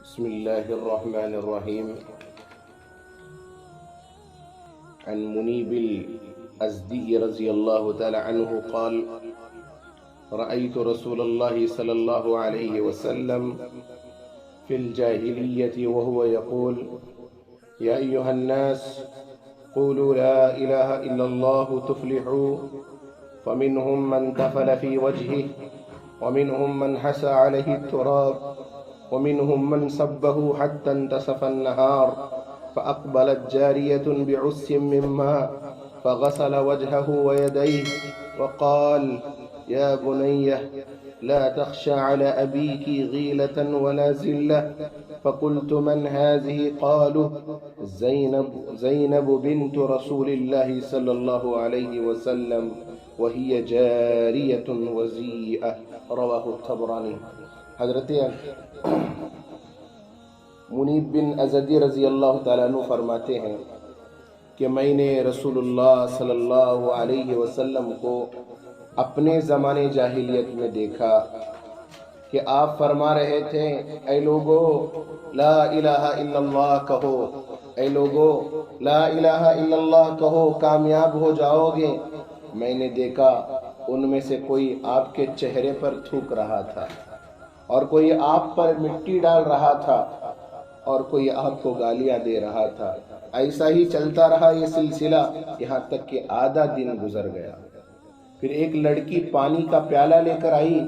بسم الله الرحمن الرحيم. عن منيب الأزدي رضي الله تعالى عنه قال: رأيت رسول الله صلى الله عليه وسلم في الجاهلية وهو يقول: يا أيها الناس قولوا لا إله إلا الله تفلحوا، فمنهم من تفل في وجهه، ومنهم من حسى عليه التراب، ومنهم من سبه حتى انتصف النهار، فأقبلت جارية بعس من ماء فغسل وجهه ويديه وقال: يا بني لا تخشى على أبيك غيلة ولا زلة. فقلت: من هذه؟ قالوا: زينب بنت رسول الله صلى الله عليه وسلم، وهي جارية وزيئة. رواه الطبراني. حضرت منیب بن ازدی رضی اللہ تعالیٰ عنہ فرماتے ہیں کہ میں نے رسول اللہ صلی اللہ علیہ وسلم کو اپنے زمانے جاہلیت میں دیکھا کہ آپ فرما رہے تھے: اے لوگو لا الہ الا اللہ کہو، اے لوگو لا الہ الا اللہ کہو، کامیاب ہو جاؤ گے۔ میں نے دیکھا ان میں سے کوئی آپ کے چہرے پر تھوک رہا تھا، اور کوئی آپ پر مٹی ڈال رہا تھا، اور کوئی آپ کو گالیاں دے رہا تھا۔ ایسا ہی چلتا رہا یہ سلسلہ، یہاں تک کہ آدھا دن گزر گیا۔ پھر ایک لڑکی پانی کا پیالہ لے کر آئی،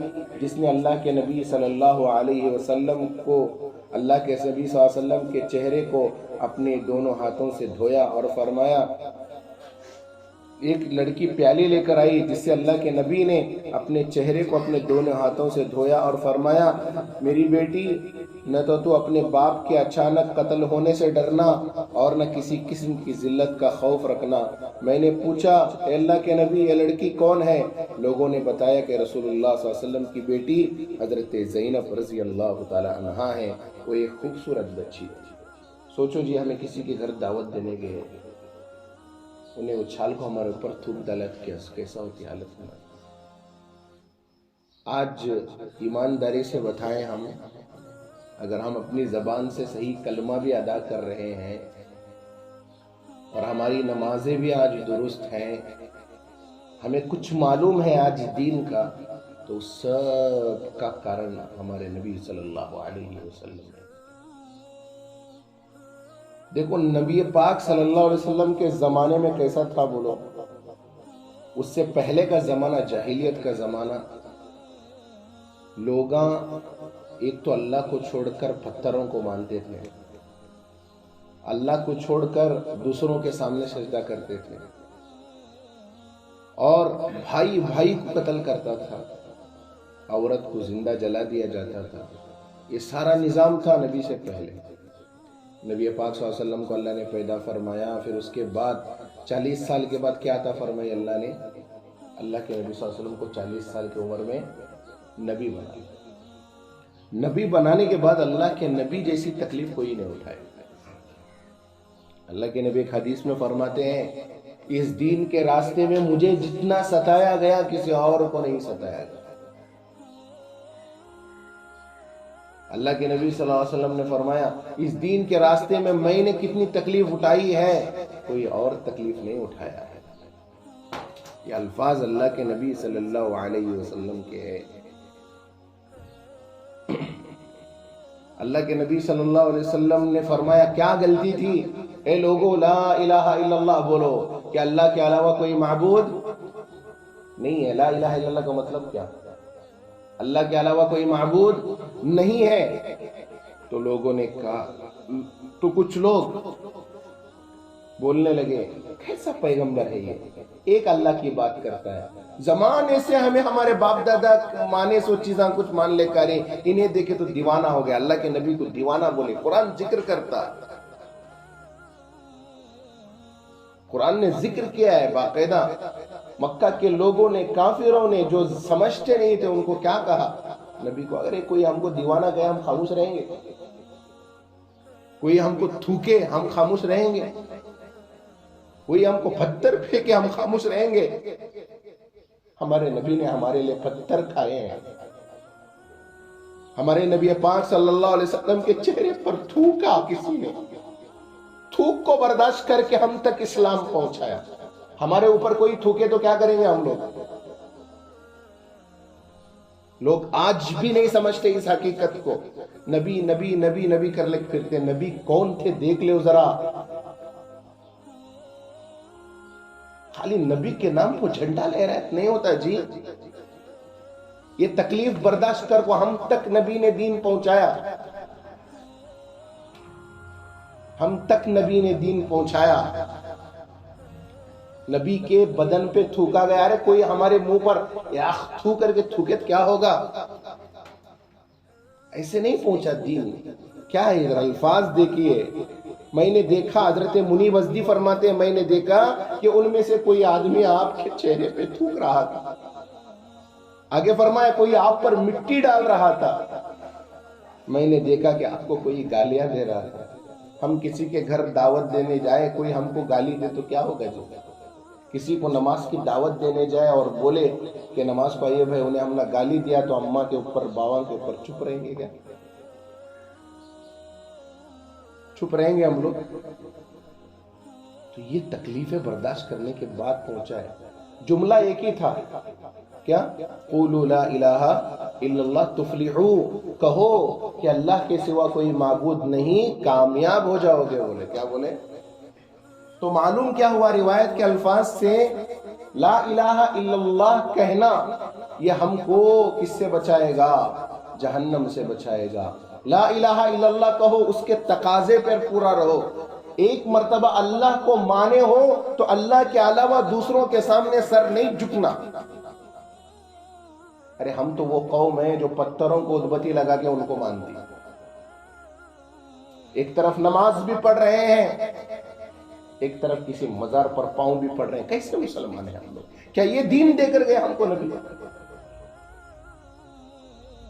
جس نے اللہ کے نبی صلی اللہ علیہ وسلم کو، اللہ کے نبی صلی اللہ علیہ وسلم کے چہرے کو اپنے دونوں ہاتھوں سے دھویا اور فرمایا، ایک لڑکی پیالی لے کر آئی جس سے اللہ کے نبی نے اپنے چہرے کو اپنے دونوں ہاتھوں سے دھویا اور فرمایا: میری بیٹی، نہ تو اپنے باپ کے اچانک قتل ہونے سے ڈرنا اور نہ کسی قسم کی ذلت کا خوف رکھنا۔ میں نے پوچھا: اے اللہ کے نبی، یہ لڑکی کون ہے؟ لوگوں نے بتایا کہ رسول اللہ صلی اللہ علیہ وسلم کی بیٹی حضرت زینب رضی اللہ تعالی عنہا ہے۔ وہ ایک خوبصورت بچی ہے۔ سوچو جی، ہمیں کسی کے گھر دعوت دینے گئے، انہیں اچھال کو ہمارے اوپر تھوک ڈالا، کیسا ہوتی حالت ہماری؟ آج ایمانداری سے بتائیں، ہم اگر ہم اپنی زبان سے صحیح کلمہ بھی ادا کر رہے ہیں اور ہماری نمازیں بھی آج درست ہیں، ہمیں کچھ معلوم ہے آج دین کا، تو سب کا کارن ہمارے نبی صلی اللہ علیہ وسلم ہے۔ دیکھو نبی پاک صلی اللہ علیہ وسلم کے زمانے میں کیسا تھا، بولو؟ اس سے پہلے کا زمانہ جاہلیت کا زمانہ، لوگاں ایک تو اللہ کو چھوڑ کر پتھروں کو مانتے تھے، اللہ کو چھوڑ کر دوسروں کے سامنے سجدہ کرتے تھے، اور بھائی بھائی کو قتل کرتا تھا، عورت کو زندہ جلا دیا جاتا تھا۔ یہ سارا نظام تھا نبی سے پہلے۔ نبی پاک صلی اللہ علیہ وسلم کو اللہ نے پیدا فرمایا، پھر اس کے بعد 40 سال کے بعد کیا عطا فرمائی اللہ نے؟ اللہ کے نبی صلی اللہ علیہ وسلم کو 40 سال کی عمر میں نبی بنایا۔ نبی بنانے کے بعد اللہ کے نبی جیسی تکلیف کوئی نہیں اٹھائے۔ اللہ کے نبی ایک حدیث میں فرماتے ہیں: اس دین کے راستے میں مجھے جتنا ستایا گیا کسی اور کو نہیں ستایا گیا۔ اللہ کے نبی صلی اللہ علیہ وسلم نے فرمایا: اس دین کے راستے میں نے کتنی تکلیف اٹھائی ہے، کوئی اور تکلیف نہیں اٹھایا ہے۔ یہ الفاظ اللہ کے نبی صلی اللہ علیہ وسلم کے ہیں۔ اللہ کے نبی صلی اللہ علیہ وسلم نے فرمایا: کیا غلطی تھی؟ اے لوگو لا الہ الا اللہ بولو کہ اللہ کے علاوہ کوئی معبود نہیں ہے۔ لا الہ الا اللہ کا مطلب کیا؟ اللہ کے علاوہ کوئی معبود نہیں ہے۔ تو لوگوں نے کہا، تو کچھ لوگ بولنے لگے: کیسا پیغمبر ہے یہ، ایک اللہ کی بات کرتا ہے، زمانے سے ہمیں ہمارے باپ دادا مانے سو چیزاں کچھ مان لے کرے، انہیں دیکھے تو دیوانہ ہو گیا۔ اللہ کے نبی کو دیوانہ بولے؟ قرآن ذکر کرتا ہے، قرآن نے ذکر کیا ہے باقاعدہ۔ مکہ کے لوگوں نے، کافروں نے، جو سمجھتے نہیں تھے، ان کو کیا کہا نبی کو؟ اگر کوئی ہم کو دیوانہ کہے ہم خاموش رہیں گے؟ کوئی ہم کو تھوکے ہم خاموش رہیں گے؟ کوئی ہم کو پتھر پھینکے ہم خاموش رہیں گے؟ ہمارے نبی نے ہمارے لیے پتھر کھائے ہیں، ہمارے نبی پاک صلی اللہ علیہ وسلم کے چہرے پر تھوکا کسی نے، تھوک کو برداشت کر کے ہم تک اسلام پہنچایا. ہمارے اوپر کوئی تھوکے تو کیا کریں گے ہم لوگ آج بھی نہیں سمجھتے اس حقیقت کو. نبی نبی نبی نبی کر لے پھرتے. نبی کون تھے دیکھ لے ذرا. خالی نبی کے نام کو جھنڈا لے رہا ہے نہیں ہوتا جی. یہ تکلیف برداشت کر کو ہم تک نبی نے دین پہنچایا. ہم تک نبی نے دین پہنچایا. نبی کے بدن پہ تھوکا گیا. ارے کوئی ہمارے منہ پر تھو کر کے تھوکے تو کیا ہوگا؟ ایسے نہیں پہنچا دین. کیا ہے ادھر الفاظ دیکھیے. میں نے دیکھا، حضرت منی وزدی فرماتے ہیں، میں نے دیکھا کہ ان میں سے کوئی آدمی آپ کے چہرے پہ تھوک رہا تھا. آگے فرمایا کوئی آپ پر مٹی ڈال رہا تھا. میں نے دیکھا کہ آپ کو کوئی گالیاں دے رہا تھا. ہم کسی کے گھر دعوت دینے جائے، کوئی ہم کو گالی دے تو کیا ہوگا جی؟ کسی کو نماز کی دعوت دینے جائے اور بولے کہ نماز پڑھیے بھائی، انہیں ہم نے گالی دیا تو اماں کے اوپر باوا کے اوپر چپ رہیں گے کیا؟ چپ رہیں گے ہم لوگ؟ تو یہ تکلیفیں برداشت کرنے کے بعد پہنچا ہے. جملہ ایک ہی تھا، کیا؟ قولوا لا الہ الا اللہ تفلحوا. کہو کہ اللہ کے سوا کوئی معبود نہیں، کامیاب ہو جاؤ گے. بولے کیا بولے؟ تو معلوم کیا ہوا روایت کے الفاظ سے؟ لا الہ الا اللہ کہنا یہ ہم کو کس سے بچائے گا؟ جہنم سے بچائے گا. لا الہ الا اللہ کہو، اس کے تقاضے پر پورا رہو. ایک مرتبہ اللہ کو مانے ہو تو اللہ کے علاوہ دوسروں کے سامنے سر نہیں جھکنا. ارے ہم تو وہ قوم ہیں جو پتھروں کو ادبتی لگا کے ان کو مانتی. ایک طرف نماز بھی پڑھ رہے ہیں، ایک طرف کسی مزار پر پاؤں بھی پڑھ رہے ہیں. کیسے مسلمان ہیں ہم لوگ؟ کیا یہ دین دے کر گئے ہم کو نبی؟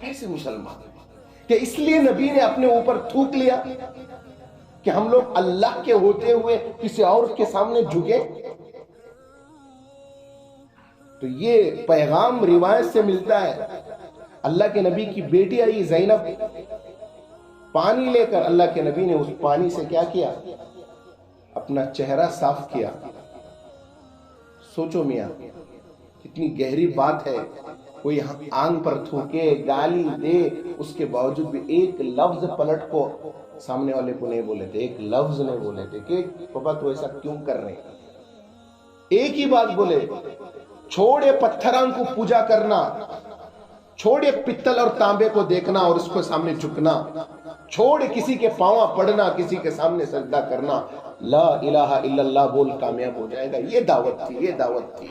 کیسے مسلمان ہیں؟ کہ اس لیے نبی نے اپنے اوپر تھوک لیا کہ ہم لوگ اللہ کے ہوتے ہوئے کسی اور کے سامنے جھکے. تو یہ پیغام روایت سے ملتا ہے. اللہ کے نبی کی بیٹی آئی زینب، پانی لے کر اللہ کے نبی نے اس پانی سے کیا کیا؟ اپنا چہرہ صاف کیا. سوچو میاں کتنی گہری بات ہے. کوئی آنکھ پر تھوکے، گالی دے، اس کے باوجود بھی ایک لفظ پلٹ کو سامنے والے کو نہیں بولے تھے. ایک لفظ نہیں بولے تھے کہ بابا تو ایسا کیوں کر رہے ہیں. ایک ہی بات بولے، چھوڑے پتھراں کو پوجا کرنا، چھوڑے پتل اور تانبے کو دیکھنا اور اس کو سامنے جھکنا، چھوڑ کسی کے پاؤں پڑنا، کسی کے سامنے سجدہ کرنا. لا الہ الا اللہ بول کامیاب ہو جائے گا. یہ دعوت تھی، یہ دعوت تھی.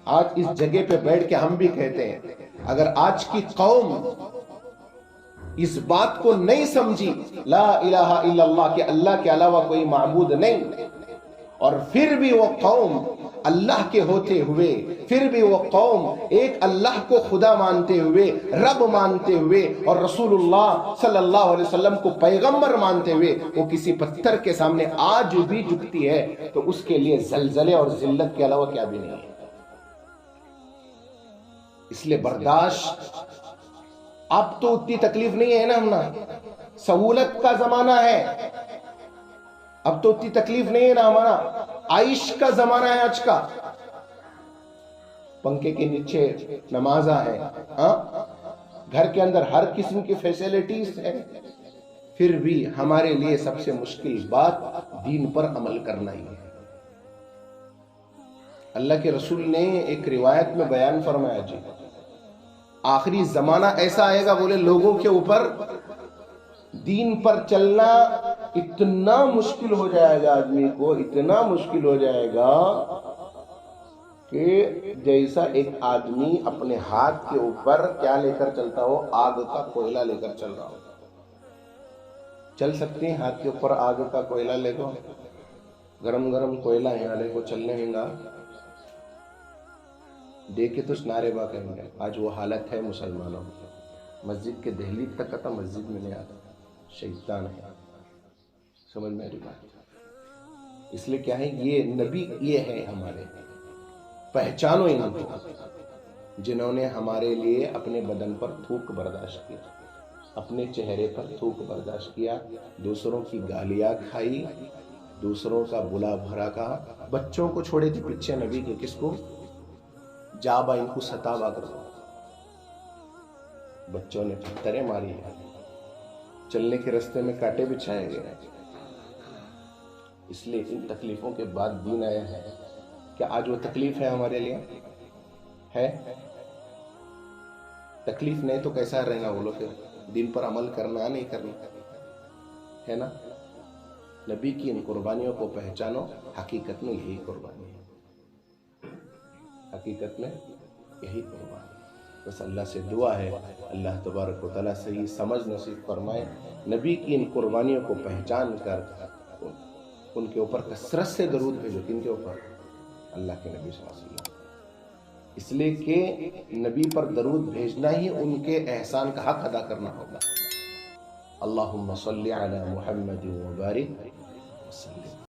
آج اس جگہ پہ بیٹھ کے ہم بھی کہتے ہیں اگر آج کی قوم اس بات کو نہیں سمجھی لا الہ الا اللہ کہ اللہ کے علاوہ کوئی معبود نہیں، اور پھر بھی وہ قوم اللہ کے ہوتے ہوئے، پھر بھی وہ قوم ایک اللہ کو خدا مانتے ہوئے، رب مانتے ہوئے، اور رسول اللہ صلی اللہ علیہ وسلم کو پیغمبر مانتے ہوئے وہ کسی پتھر کے سامنے آج بھی جھکتی ہے تو اس کے لیے زلزلے اور ذلت کے علاوہ کیا بھی نہیں ہے. اس لیے برداشت. اب تو اتنی تکلیف نہیں ہے نا، ہم نا سہولت کا زمانہ ہے. اب تو اتنی تکلیف نہیں ہے نا، ہمارا عائش کا زمانہ ہے آج کا. پنکھے کے نیچے نمازاں ہے، گھر کے اندر ہر قسم کی فیسیلیٹیز ہے. پھر بھی ہمارے لیے سب سے مشکل بات دین پر عمل کرنا ہی ہے. اللہ کے رسول نے ایک روایت میں بیان فرمایا جی آخری زمانہ ایسا آئے گا، بولے لوگوں کے اوپر دین پر چلنا اتنا مشکل ہو جائے گا، آدمی کو اتنا مشکل ہو جائے گا کہ جیسا ایک آدمی اپنے ہاتھ کے اوپر کیا لے کر چلتا ہو؟ آگ کا کوئلہ لے کر چل رہا ہو. چل سکتے ہیں ہاتھ کے اوپر آگ کا کوئلہ لے کو؟ گرم گرم کوئلہ یہاں لے کو چلنے ہیں گا دیکھے تو نعرے با کہیں گے. آج وہ حالت ہے مسلمانوں کی. مسجد کے دہلی تک آتا، مسجد میں نہیں آتا. شیطان ہے. سمجھ میں آ رہی بات؟ اس لیے کیا ہے، یہ نبی یہ ہے ہمارے. پہچانو ان کو جنہوں نے ہمارے لیے اپنے بدن پر تھوک برداشت کیا. اپنے چہرے پر تھوک برداشت کیا، دوسروں کی گالیاں کھائی، دوسروں کا بلا بھرا کہا، بچوں کو چھوڑے تھے پیچھے نبی کے، کس کو؟ جابا، ان کو ستابا کرو، بچوں نے پتھریں ماری ہیں، چلنے کے رستے میں کانٹے بچھائے گئے۔ اس لیے ان تکلیفوں کے بعد دین آیا ہے۔ کیا آج وہ تکلیف ہے ہمارے لیے؟ ہے؟ تکلیف نہیں تو کیسا رہنا بولو پھر؟ دین پر عمل کرنا نہیں کرنا ہے نا؟ نبی کی ان قربانیوں کو پہچانو، حقیقت میں یہی قربانی ہے، حقیقت میں یہی قربانی ہے۔ بس اللہ سے دعا ہے اللہ تبارک و تعالیٰ صحیح سمجھ نصیب فرمائے، نبی کی ان قربانیوں کو پہچان کر ان کے اوپر کثرت سے درود بھیجو۔ کن کے اوپر؟ اللہ کے نبی صلی اللہ علیہ وسلم، اس لیے کہ نبی پر درود بھیجنا ہی ان کے احسان کا حق ادا کرنا ہوگا۔ اللہم صلی علی محمد وبارک وسلم۔